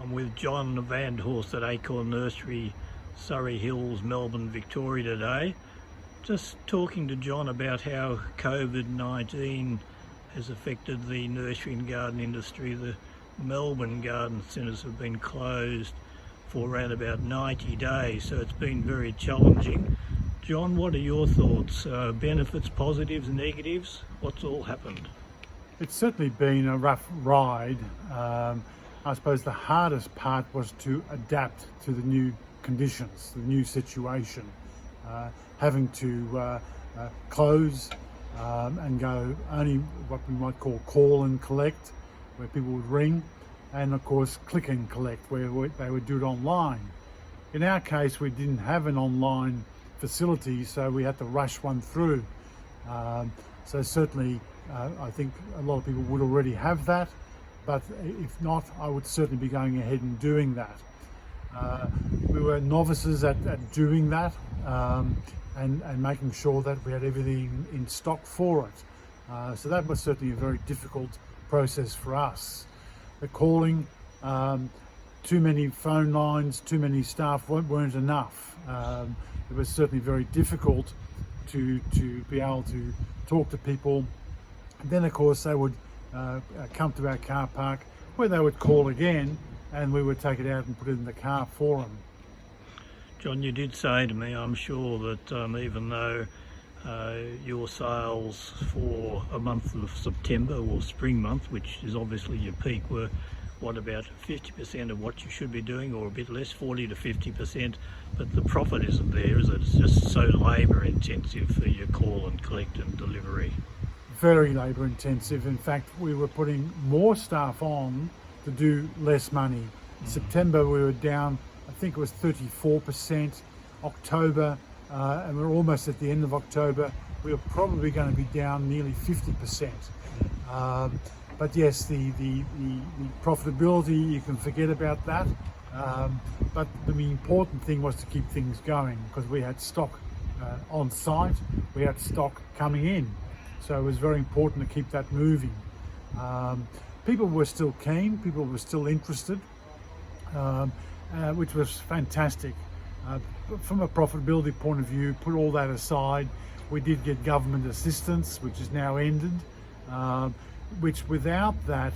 I'm with Jonh and Horst at Acorn Nursery, Surrey Hills, Melbourne, Victoria today. Just talking to Jonh about how COVID-19 has affected the nursery and garden industry. The Melbourne garden centres have been closed for around about 90 days, so it's been very challenging. Jonh, what are your thoughts? Benefits, positives, negatives? What's all happened? It's certainly been a rough ride. I suppose the hardest part was to adapt to the new conditions, the new situation. Having to close and go only what we might call and collect, where people would ring, and of course click and collect, where they would do it online. In our case, we didn't have an online facility, so we had to rush one through. So certainly I think a lot of people would already have that, but if not, I would certainly be going ahead and doing that. We were novices at doing that and making sure that we had everything in stock for it. So that was certainly a very difficult process for us. The calling, too many phone lines, too many staff weren't enough. It was certainly very difficult to be able to talk to people. And then of course they would come to our car park, where they would call again, and we would take it out and put it in the car for them. Jonh, you did say to me, I'm sure, that even though your sales for a month of September, or spring month, which is obviously your peak, were what, about 50% of what you should be doing, or a bit less, 40 to 50%, but the profit isn't there, is it? It's just so labour intensive for your call and collect and delivery. Very labour intensive. In fact, we were putting more staff on to do less money. In September we were down, I think it was 34%. October, and we're almost at the end of October, we are probably going to be down nearly 50%. But yes, the profitability, you can forget about that. But the important thing was to keep things going, because we had stock on site, we had stock coming in. So it was very important to keep that moving. People were still keen, people were still interested, which was fantastic. From a profitability point of view, put all that aside, we did get government assistance, which is now ended, which without that,